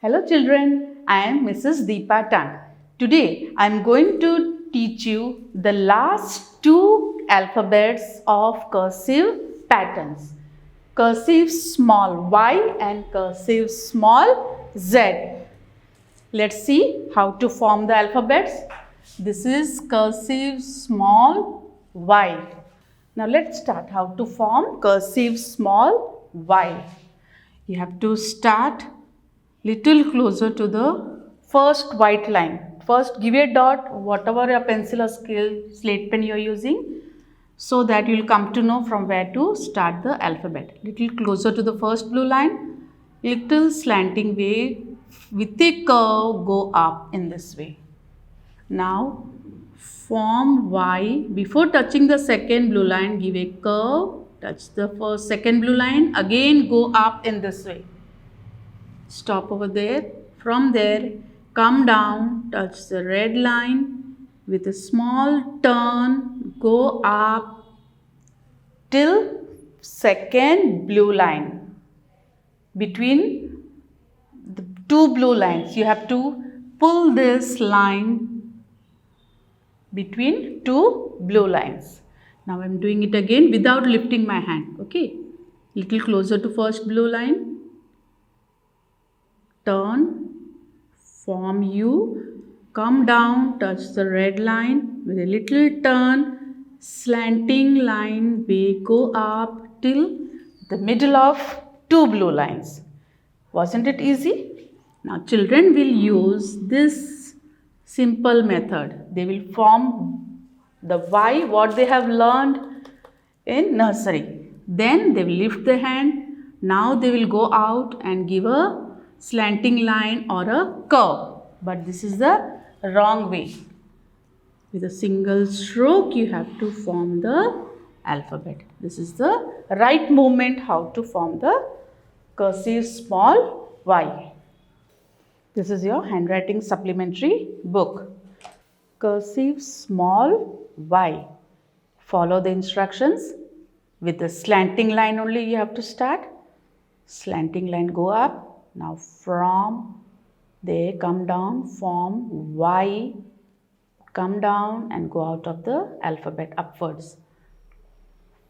Hello children, I am Mrs. Deepa Tan. Today I am going to teach you the last two alphabets of cursive patterns. Cursive small y and cursive small z. Let's see how to form the alphabets. This is cursive small y. Now let's start how to form cursive small y. You have to start little closer to the first white line. First give a dot, whatever your pencil or slate pen you are using, so that you will come to know from where to start the alphabet. Little closer to the first blue line, little slanting way with a curve, go up in this way. Now form Y. Before touching the second blue line, give a curve, touch the second blue line, again go up in this way. Stop over there. From there, come down, touch the red line with a small turn, go up till second blue line. Between the two blue lines, you have to pull this line between two blue lines. Now I am doing it again without lifting my hand. Okay, little closer to first blue line. Turn, form U, come down, touch the red line with a little turn, slanting line, way go up till the middle of two blue lines. Wasn't it easy? Now children will use this simple method. They will form the Y, what they have learned in nursery. Then they will lift the hand. Now they will go out and give a slanting line or a curve, but this is the wrong way. With a single stroke you have to form the alphabet. This is the right movement how to form the cursive small y. This is your handwriting supplementary book. Cursive small y. Follow the instructions. With the slanting line only you have to start. Slanting line, go up. Now from there come down, form Y, come down and go out of the alphabet upwards.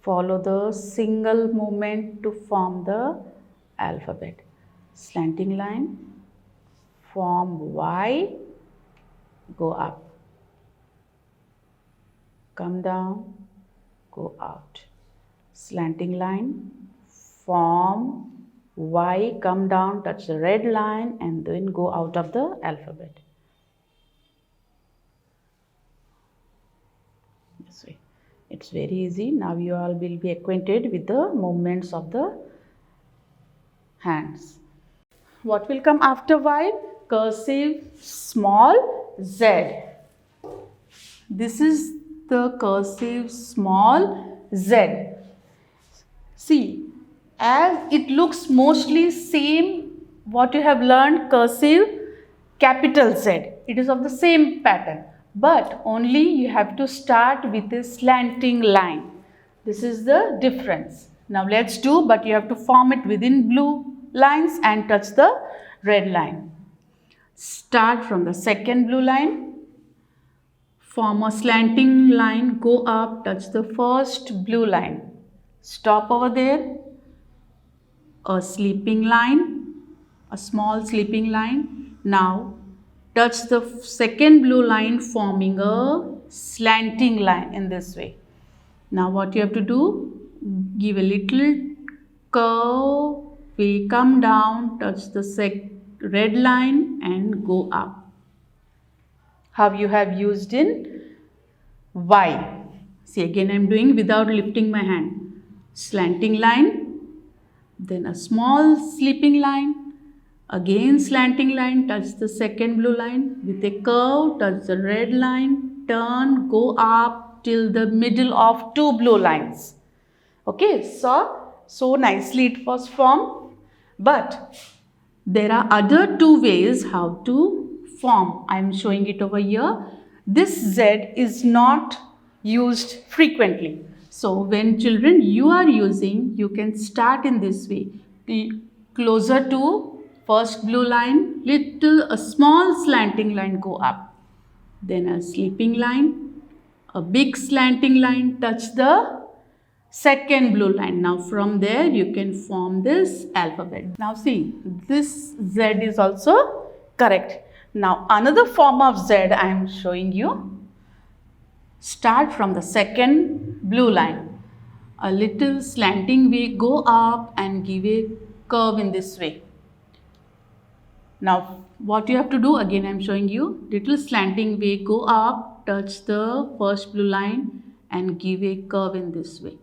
Follow the single movement to form the alphabet. Slanting line, form Y, go up. Come down, go out. Slanting line, form Y, come down, touch the red line and then go out of the alphabet. This way. It's very easy. Now you all will be acquainted with the movements of the hands. What will come after Y? Cursive small z. This is the cursive small z. See, as it looks mostly same what you have learned cursive capital Z. It is of the same pattern, but only you have to start with a slanting line. This is the difference. Now let's do, but you have to form it within blue lines and touch the red line. Start from the second blue line, form a slanting line, go up, touch the first blue line. Stop over there. A sleeping line, a small sleeping line. Now touch the second blue line, forming a slanting line in this way. Now what you have to do, give a little curve, we come down, touch the red line and go up. How you have used in Y. See, again I am doing without lifting my hand. Slanting line, then a small sleeping line, again slanting line, touch the second blue line, with a curve, touch the red line, turn, go up till the middle of two blue lines. Okay, so nicely it was formed, but there are other two ways how to form. I am showing it over here. This Z is not used frequently. So when children you are using, you can start in this way. Closer to first blue line, a small slanting line go up. Then a sleeping line, a big slanting line touch the second blue line. Now from there you can form this alphabet. Now see, this Z is also correct. Now another form of Z I am showing you. Start from the second blue line. A little slanting way, go up and give a curve in this way. Now what you have to do, again I am showing you, little slanting way, go up, touch the first blue line and give a curve in this way.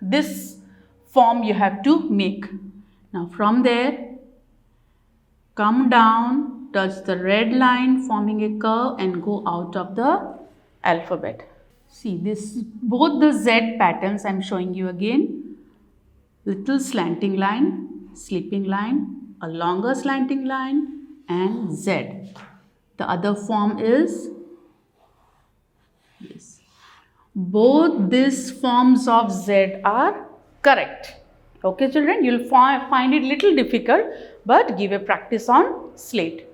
This form you have to make. Now from there, come down, touch the red line forming a curve and go out of the alphabet. See, this both the Z patterns I am showing you again. Little slanting line, sleeping line, a longer slanting line and Z. The other form is this. Both these forms of Z are correct. Okay children, you will find it little difficult, but give a practice on slate.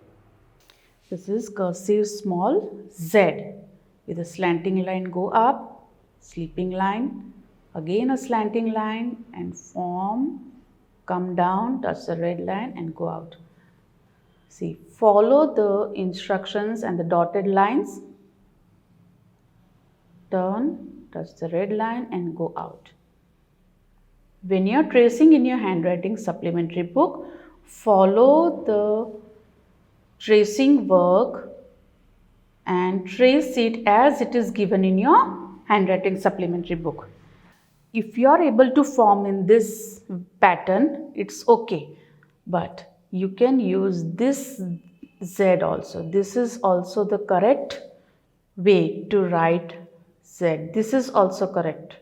This is cursive small Z. With a slanting line go up, sleeping line, again a slanting line and form, come down, touch the red line and go out. See, follow the instructions and the dotted lines, turn, touch the red line and go out. When you are tracing in your handwriting supplementary book, follow the tracing work and trace it as it is given in your handwriting supplementary book. If you are able to form in this pattern, it's okay. But you can use this Z also. This is also the correct way to write Z. This is also correct.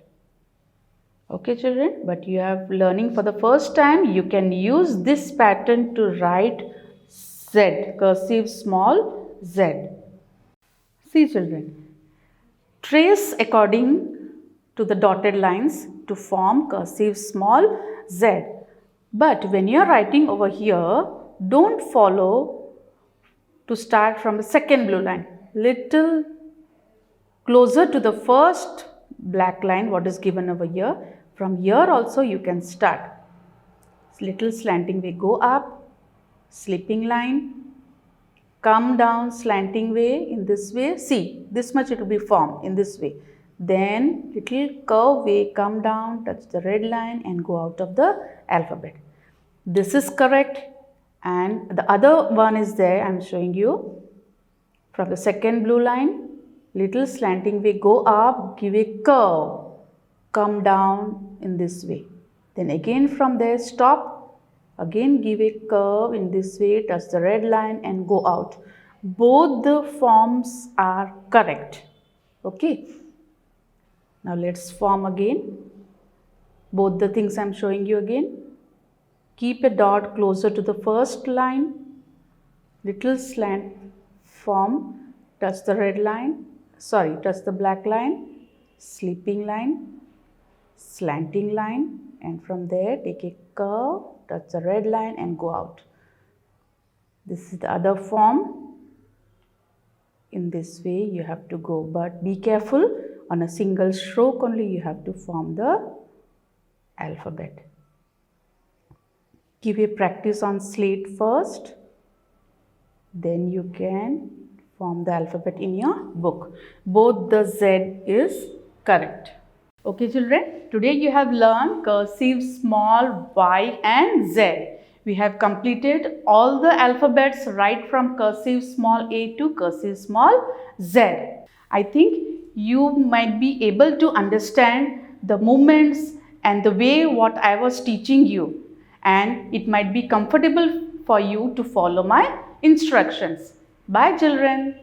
Okay children, but you have learning for the first time, you can use this pattern to write Z, cursive small Z. See children, trace according to the dotted lines to form cursive small Z. But when you are writing over here, don't follow to start from the second blue line. Little closer to the first black line what is given over here. From here also you can start. Little slanting way, go up, sleeping line, come down slanting way in this way. See, this much it will be formed in this way. Then little curve way, come down, touch the red line and go out of the alphabet. This is correct, and the other one is there. I am showing you from the second blue line, little slanting way, go up, give a curve, come down in this way. Then again from there stop, again give a curve in this way, touch the red line and go out. Both the forms are correct. Okay. Now let's form again. Both the things I am showing you again. Keep a dot closer to the first line. Little slant form. Touch the red line. Touch the black line. Sleeping line. Slanting line. And from there take a curve. Touch the red line and go out. This is the other form. In this way you have to go, but be careful, on a single stroke only you have to form the alphabet. Give a practice on slate first, then you can form the alphabet in your book. Both the Z is correct. Okay children, today you have learned cursive small Y and Z. We have completed all the alphabets right from cursive small a to cursive small Z. I think you might be able to understand the movements and the way what I was teaching you, and it might be comfortable for you to follow my instructions. Bye children.